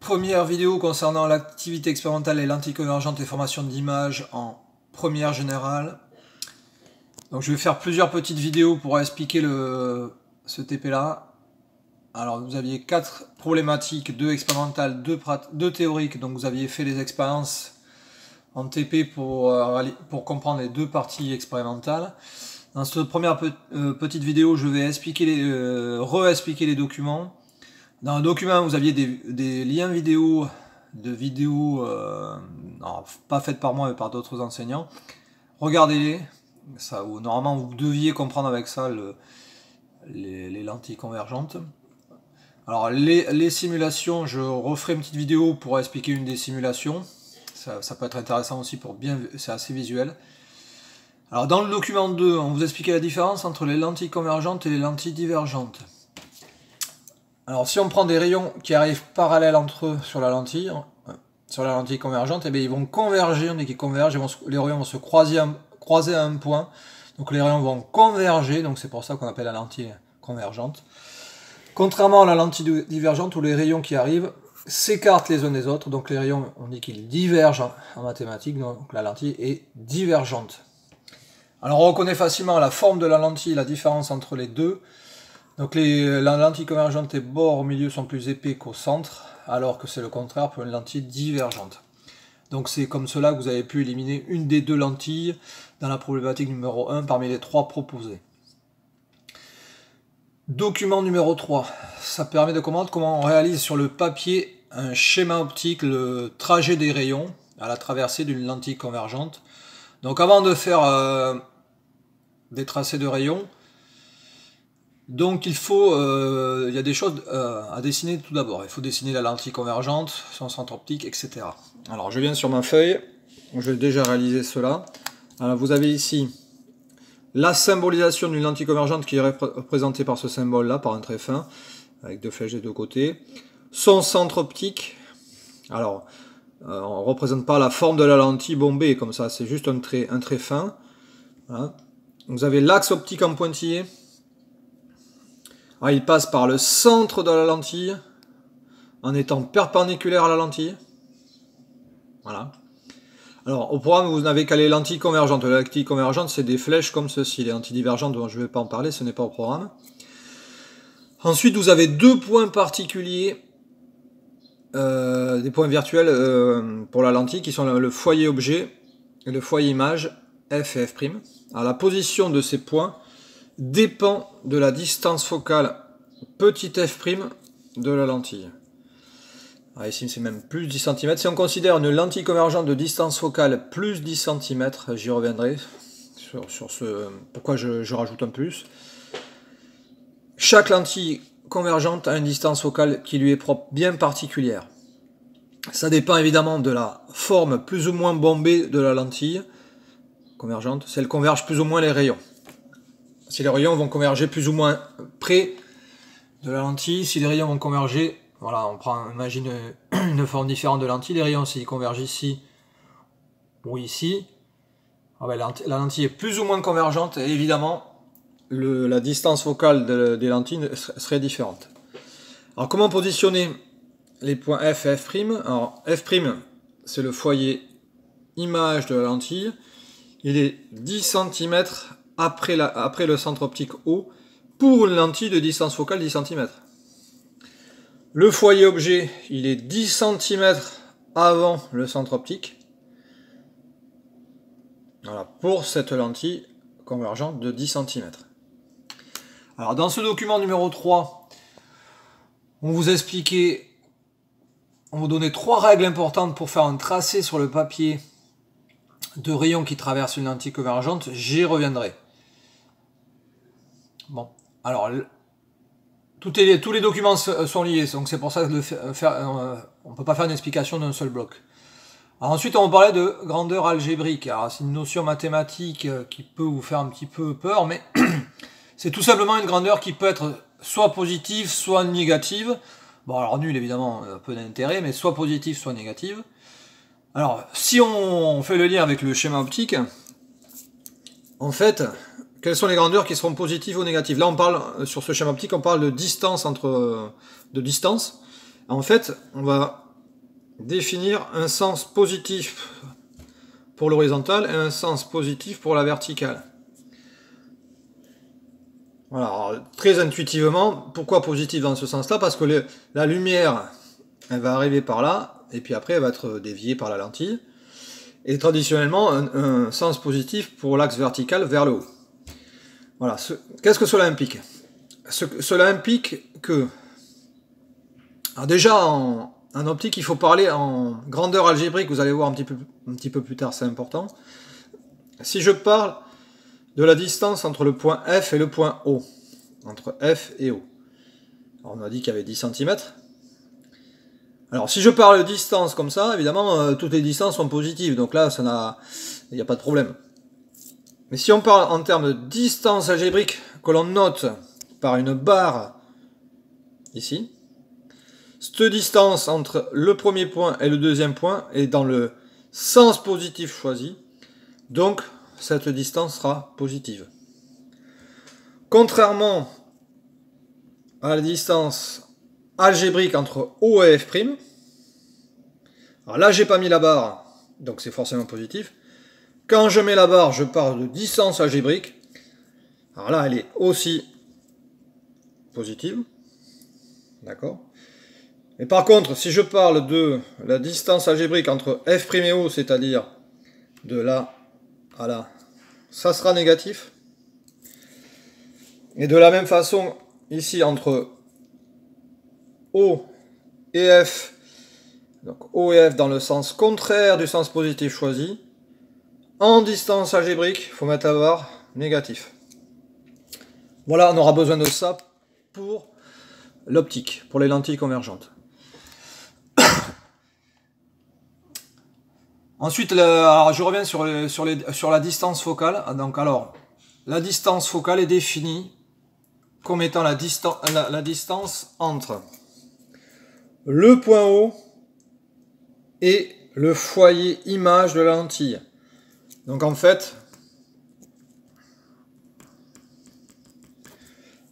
Première vidéo concernant l'activité expérimentale et lentilles convergentes et formation d'images en première générale. Donc je vais faire plusieurs petites vidéos pour expliquer ce TP là. Alors vous aviez 4 problématiques, 2 expérimentales, 2 théoriques, donc vous aviez fait les expériences en TP pour comprendre les 2 parties expérimentales. Dans cette première petite vidéo, je vais expliquer re-expliquer les documents. Dans le document, vous aviez des liens vidéo, pas faites par moi mais par d'autres enseignants. Regardez-les, normalement vous deviez comprendre avec ça les lentilles convergentes. Alors les simulations, je referai une petite vidéo pour expliquer une des simulations. Ça peut être intéressant aussi c'est assez visuel. Alors dans le document 2, on vous expliquait la différence entre les lentilles convergentes et les lentilles divergentes. Alors si on prend des rayons qui arrivent parallèles entre eux sur la lentille convergente, eh bien, ils vont converger, on dit qu'ils convergent, les rayons vont se croiser à un point, donc les rayons vont converger, donc c'est pour ça qu'on appelle la lentille convergente. Contrairement à la lentille divergente où les rayons qui arrivent s'écartent les uns des autres, donc les rayons, on dit qu'ils divergent en mathématiques, donc la lentille est divergente. Alors on reconnaît facilement la forme de la lentille, la différence entre les deux. Donc la lentille convergente, les bords au milieu sont plus épais qu'au centre, alors que c'est le contraire pour une lentille divergente. Donc c'est comme cela que vous avez pu éliminer une des 2 lentilles dans la problématique numéro 1 parmi les 3 proposées. Document numéro 3, ça permet de comprendre comment on réalise sur le papier un schéma optique, le trajet des rayons à la traversée d'une lentille convergente. Donc avant de faire des tracés de rayons, donc il y a des choses à dessiner tout d'abord. Il faut dessiner la lentille convergente, son centre optique, etc. Alors je viens sur ma feuille, je vais déjà réaliser cela. Alors vous avez ici la symbolisation d'une lentille convergente qui est représentée par ce symbole là, par un trait fin, avec 2 flèches des 2 côtés. Son centre optique, alors on ne représente pas la forme de la lentille bombée comme ça, c'est juste un trait fin. Voilà. Vous avez l'axe optique en pointillé. Alors, il passe par le centre de la lentille en étant perpendiculaire à la lentille. Voilà. Alors au programme vous n'avez qu'à les lentilles convergentes. Les lentilles convergentes c'est des flèches comme ceci. Les lentilles divergentes dont je ne vais pas en parler, ce n'est pas au programme. Ensuite vous avez 2 points particuliers, des points virtuels pour la lentille qui sont le foyer objet et le foyer image F et F'. Alors la position de ces points dépend de la distance focale petit f' de la lentille. Alors ici c'est même plus 10 cm. Si on considère une lentille convergente de distance focale plus 10 cm, j'y reviendrai sur ce pourquoi je rajoute un plus. Chaque lentille convergente a une distance focale qui lui est propre, bien particulière. Ça dépend évidemment de la forme plus ou moins bombée de la lentille convergente, si elle converge plus ou moins les rayons. Si les rayons vont converger plus ou moins près de la lentille, si les rayons vont converger, voilà, imagine une forme différente de lentille, les rayons s'ils convergent ici ou ici, la lentille est plus ou moins convergente et évidemment la distance focale des lentilles serait différente. Alors comment positionner les points F et F'? Alors F' c'est le foyer image de la lentille, il est 10 cm après le centre optique O, pour une lentille de distance focale 10 cm. Le foyer objet, il est 10 cm avant le centre optique. Voilà, pour cette lentille convergente de 10 cm. Alors dans ce document numéro 3, on vous expliquait, on vous donnait 3 règles importantes pour faire un tracé sur le papier de rayons qui traversent une lentille convergente, j'y reviendrai. Bon, alors tous les documents sont liés, donc c'est pour ça que on ne peut pas faire une explication d'un seul bloc. Alors ensuite on va parler de grandeur algébrique. Alors c'est une notion mathématique qui peut vous faire un petit peu peur, mais c'est tout simplement une grandeur qui peut être soit positive, soit négative. Bon alors nulle évidemment, peu d'intérêt, mais soit positive, soit négative. Alors si on fait le lien avec le schéma optique, en fait, quelles sont les grandeurs qui seront positives ou négatives? Là, on sur ce schéma optique, on parle de distance En fait, on va définir un sens positif pour l'horizontale et un sens positif pour la verticale. Voilà, alors, très intuitivement, pourquoi positif dans ce sens-là? Parce que la lumière, elle va arriver par là, et puis après elle va être déviée par la lentille. Et traditionnellement, un sens positif pour l'axe vertical vers le haut. Voilà, qu'est-ce que cela implique? Cela implique que, alors déjà en optique, il faut parler en grandeur algébrique, vous allez voir un petit peu plus tard, c'est important. Si je parle de la distance entre le point F et le point O, entre F et O, alors on a dit qu'il y avait 10 cm. Alors si je parle de distance comme ça, évidemment, toutes les distances sont positives, donc là, il n'y a pas de problème. Mais si on parle en termes de distance algébrique, que l'on note par une barre ici, cette distance entre le premier point et le deuxième point est dans le sens positif choisi, donc cette distance sera positive. Contrairement à la distance algébrique entre O et F', alors là j'ai pas mis la barre, donc c'est forcément positif. Quand je mets la barre, je parle de distance algébrique. Alors là, elle est aussi positive. D'accord. Et par contre, si je parle de la distance algébrique entre F' et O, c'est-à-dire de là à là, ça sera négatif. Et de la même façon, ici, entre O et F, donc O et F dans le sens contraire du sens positif choisi, en distance algébrique, il faut mettre la barre négatif. Voilà, on aura besoin de ça pour l'optique, pour les lentilles convergentes. Ensuite, alors je reviens sur la distance focale. Donc, alors, la distance focale est définie comme étant la distance entre le point O et le foyer image de la lentille. Donc en fait,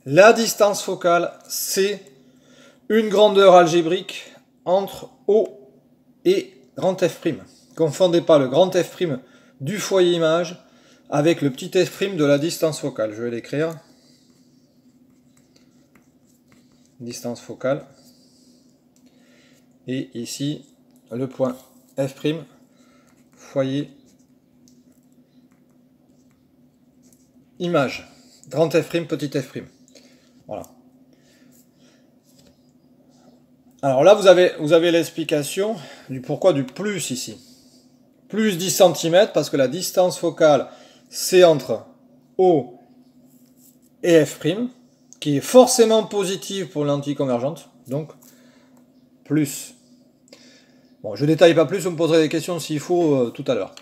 la distance focale, c'est une grandeur algébrique entre O et grand F'. Confondez pas le grand F' du foyer image avec le petit F' de la distance focale. Je vais l'écrire. Distance focale. Et ici, le point F', foyer image. Grand F', petit F'. Voilà. Alors là, vous avez l'explication du pourquoi du plus ici. Plus 10 cm, parce que la distance focale, c'est entre O et F', qui est forcément positive pour lentille convergente, donc plus. Bon, je ne détaille pas plus, vous me poserez des questions s'il faut tout à l'heure.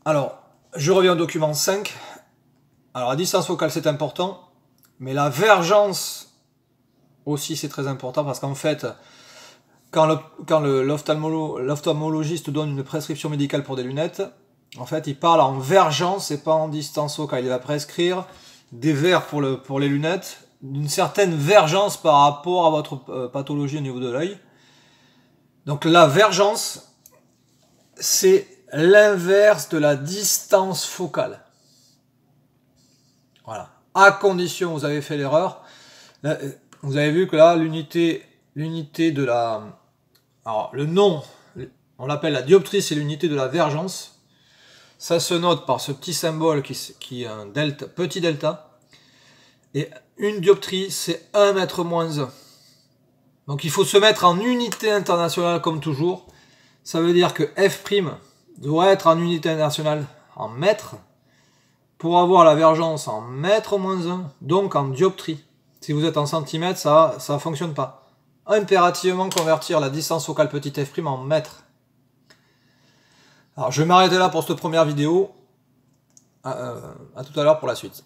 Alors, je reviens au document 5. Alors, la distance focale, c'est important, mais la vergence aussi, c'est très important, parce qu'en fait, quand l'ophtalmologiste donne une prescription médicale pour des lunettes, en fait, il parle en vergence et pas en distance focale. Il va prescrire des verres pour les lunettes d'une certaine vergence par rapport à votre pathologie au niveau de l'œil. Donc la vergence, c'est l'inverse de la distance focale. Voilà. À condition, vous avez fait l'erreur. Vous avez vu que là, l'unité de la... Alors, le nom, on l'appelle la dioptrie, c'est l'unité de la vergence. Ça se note par ce petit symbole qui est un delta, petit delta. Et une dioptrie, c'est 1 mètre moins 1. Donc, il faut se mettre en unité internationale comme toujours. Ça veut dire que F' doit être en unité internationale en mètres pour avoir la vergence en mètre moins 1, donc en dioptrie. Si vous êtes en centimètres, ça ne fonctionne pas. Impérativement convertir la distance focale petit f' en mètres. Alors je vais m'arrêter là pour cette première vidéo. À tout à l'heure pour la suite.